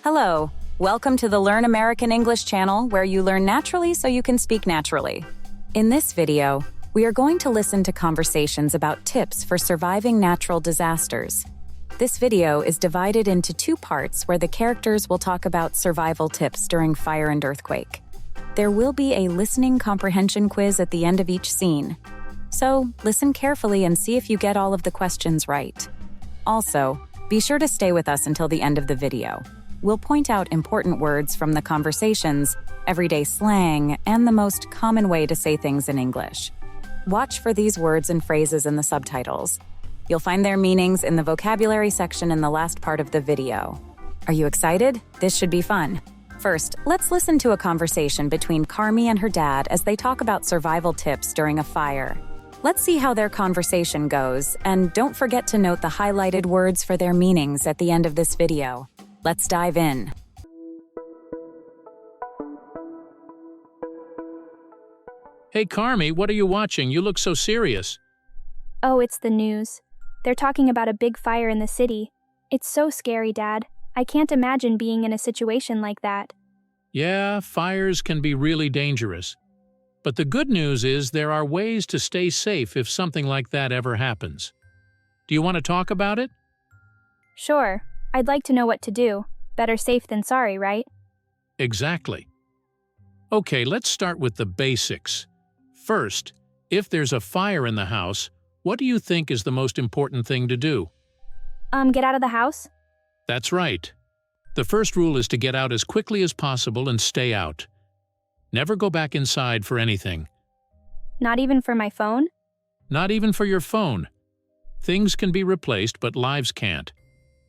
Hello, welcome to the Learn American English channel where you learn naturally so you can speak naturally. In this video, we are going to listen to conversations about tips for surviving natural disasters. This video is divided into two parts where the characters will talk about survival tips during fire and earthquake. There will be a listening comprehension quiz at the end of each scene. So, listen carefully and see if you get all of the questions right. Also, be sure to stay with us until the end of the video. We'll point out important words from the conversations, everyday slang, and the most common way to say things in English. Watch for these words and phrases in the subtitles. You'll find their meanings in the vocabulary section in the last part of the video. Are you excited? This should be fun. First, let's listen to a conversation between Carmi and her dad as they talk about survival tips during a fire. Let's see how their conversation goes, and don't forget to note the highlighted words for their meanings at the end of this video. Let's dive in. Hey, Carmi, what are you watching? You look so serious. Oh, it's the news. They're talking about a big fire in the city. It's so scary, Dad. I can't imagine being in a situation like that. Yeah, fires can be really dangerous. But the good news is there are ways to stay safe if something like that ever happens. Do you want to talk about it? Sure. I'd like to know what to do. Better safe than sorry, right? Exactly. Okay, let's start with the basics. First, if there's a fire in the house, what do you think is the most important thing to do? Get out of the house? That's right. The first rule is to get out as quickly as possible and stay out. Never go back inside for anything. Not even for my phone? Not even for your phone. Things can be replaced, but lives can't.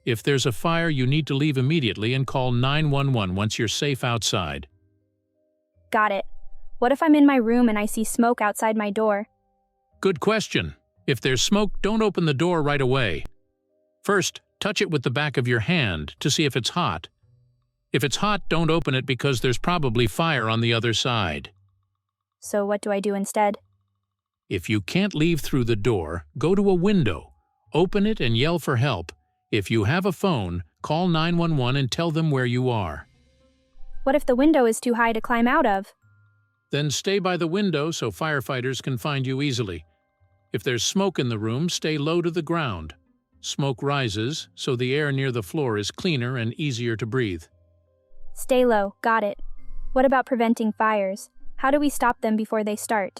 If there's a fire, you need to leave immediately and call 911 once you're safe outside. Got it. What if I'm in my room and I see smoke outside my door? Good question. If there's smoke, don't open the door right away. First, touch it with the back of your hand to see if it's hot. If it's hot, don't open it because there's probably fire on the other side. So what do I do instead? If you can't leave through the door, go to a window. Open it and yell for help. If you have a phone, call 911 and tell them where you are. What if the window is too high to climb out of? Then stay by the window so firefighters can find you easily. If there's smoke in the room, stay low to the ground. Smoke rises, so the air near the floor is cleaner and easier to breathe. Stay low, got it. What about preventing fires? How do we stop them before they start?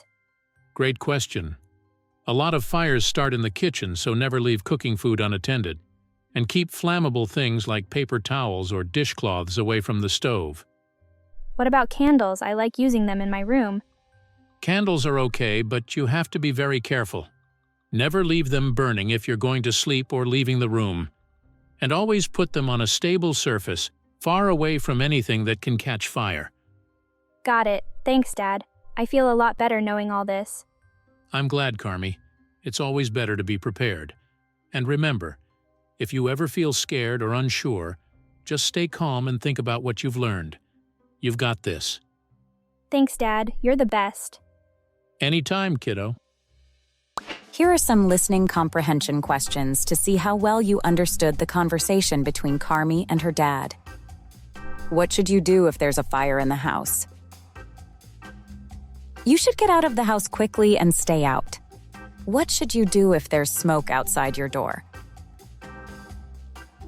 Great question. A lot of fires start in the kitchen, so never leave cooking food unattended. And keep flammable things like paper towels or dishcloths away from the stove. What about candles? I like using them in my room. Candles are okay, but you have to be very careful. Never leave them burning if you're going to sleep or leaving the room. And always put them on a stable surface, far away from anything that can catch fire. Got it. Thanks, Dad. I feel a lot better knowing all this. I'm glad, Carmi. It's always better to be prepared. And remember, if you ever feel scared or unsure, just stay calm and think about what you've learned. You've got this. Thanks, Dad. You're the best. Anytime, kiddo. Here are some listening comprehension questions to see how well you understood the conversation between Carmi and her dad. What should you do if there's a fire in the house? You should get out of the house quickly and stay out. What should you do if there's smoke outside your door?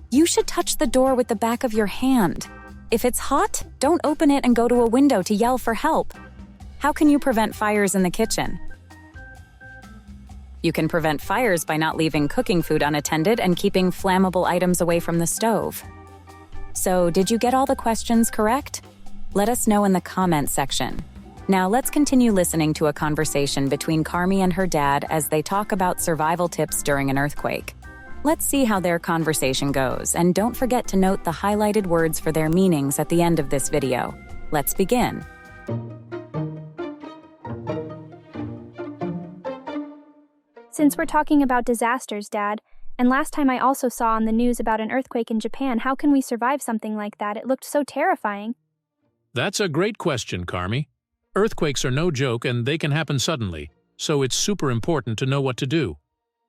You should touch the door with the back of your hand. If it's hot, don't open it and go to a window to yell for help. How can you prevent fires in the kitchen? You can prevent fires by not leaving cooking food unattended and keeping flammable items away from the stove. So, did you get all the questions correct? Let us know in the comments section. Now let's continue listening to a conversation between Carmi and her dad as they talk about survival tips during an earthquake. Let's see how their conversation goes, and don't forget to note the highlighted words for their meanings at the end of this video. Let's begin. Since we're talking about disasters, Dad, and last time I also saw on the news about an earthquake in Japan, how can we survive something like that? It looked so terrifying. That's a great question, Carmi. Earthquakes are no joke and they can happen suddenly, so it's super important to know what to do.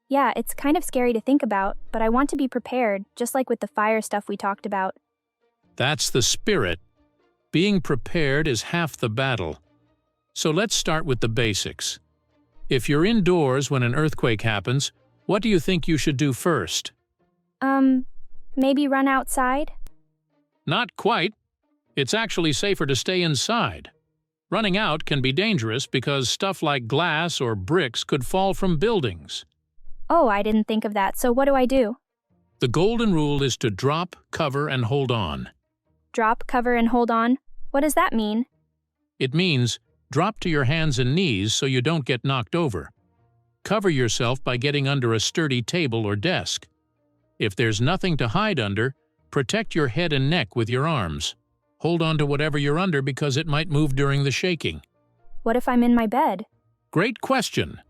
Yeah, it's kind of scary to think about, but I want to be prepared, just like with the fire stuff we talked about. That's the spirit. Being prepared is half the battle. So let's start with the basics. If you're indoors when an earthquake happens, what do you think you should do first? Maybe run outside? Not quite. It's actually safer to stay inside. Running out can be dangerous because stuff like glass or bricks could fall from buildings. Oh, I didn't think of that, so what do I do? The golden rule is to drop, cover, and hold on. Drop, cover, and hold on? What does that mean? It means drop to your hands and knees so you don't get knocked over. Cover yourself by getting under a sturdy table or desk. If there's nothing to hide under, protect your head and neck with your arms. Hold on to whatever you're under because it might move during the shaking. What if I'm in my bed? Great question.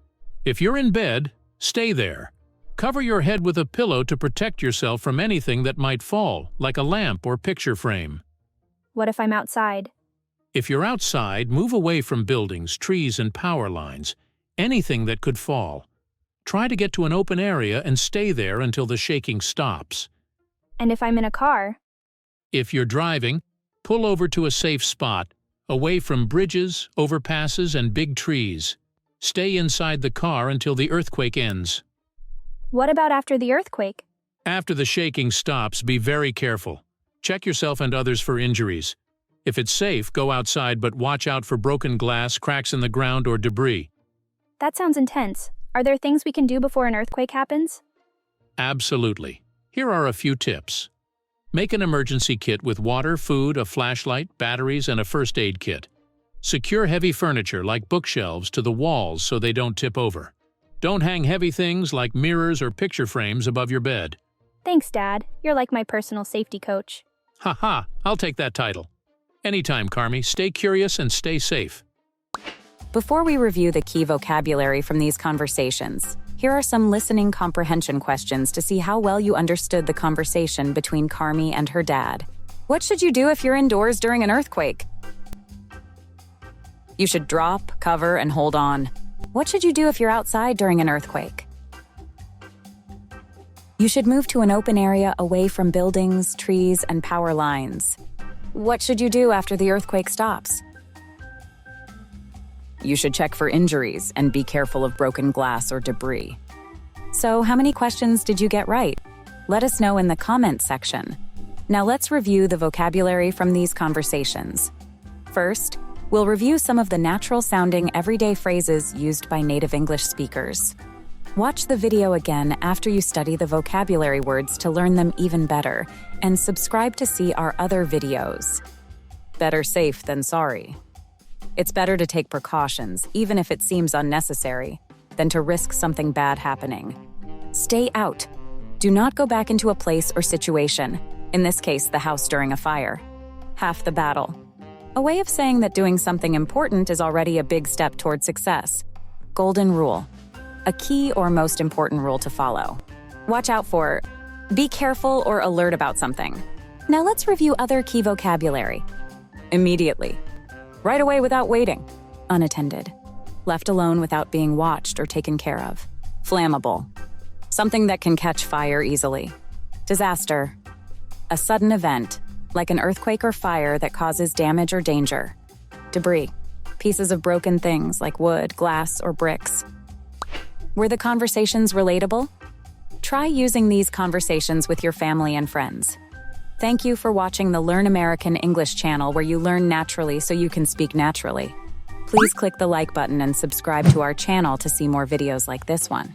If you're in bed, stay there. Cover your head with a pillow to protect yourself from anything that might fall, like a lamp or picture frame. What if I'm outside? If you're outside, move away from buildings, trees, and power lines. Anything that could fall. Try to get to an open area and stay there until the shaking stops. And if I'm in a car? If you're driving, pull over to a safe spot, away from bridges, overpasses, and big trees. Stay inside the car until the earthquake ends. What about after the earthquake? After the shaking stops, be very careful. Check yourself and others for injuries. If it's safe, go outside, but watch out for broken glass, cracks in the ground, or debris. That sounds intense. Are there things we can do before an earthquake happens? Absolutely. Here are a few tips. Make an emergency kit with water, food, a flashlight, batteries, and a first aid kit. Secure heavy furniture like bookshelves to the walls so they don't tip over. Don't hang heavy things like mirrors or picture frames above your bed. Thanks, Dad. You're like my personal safety coach. Ha, I'll take that title. Anytime, Carmi. Stay curious and stay safe. Before we review the key vocabulary from these conversations, here are some listening comprehension questions to see how well you understood the conversation between Carmi and her dad. What should you do if you're indoors during an earthquake? You should drop, cover, and hold on. What should you do if you're outside during an earthquake? You should move to an open area away from buildings, trees, and power lines. What should you do after the earthquake stops? You should check for injuries and be careful of broken glass or debris. So, how many questions did you get right? Let us know in the comments section. Now let's review the vocabulary from these conversations. First, we'll review some of the natural-sounding everyday phrases used by native English speakers. Watch the video again after you study the vocabulary words to learn them even better, and subscribe to see our other videos. Better safe than sorry. It's better to take precautions, even if it seems unnecessary, than to risk something bad happening. Stay out. Do not go back into a place or situation, in this case, the house during a fire. Half the battle. A way of saying that doing something important is already a big step toward success. Golden rule. A key or most important rule to follow. Watch out for, be careful or alert about something. Now let's review other key vocabulary. Immediately. Right away without waiting. Unattended. Left alone without being watched or taken care of. Flammable. Something that can catch fire easily. Disaster. A sudden event, like an earthquake or fire that causes damage or danger. Debris. Pieces of broken things like wood, glass, or bricks. Were the conversations relatable? Try using these conversations with your family and friends. Thank you for watching the Learn American English channel where you learn naturally so you can speak naturally. Please click the like button and subscribe to our channel to see more videos like this one.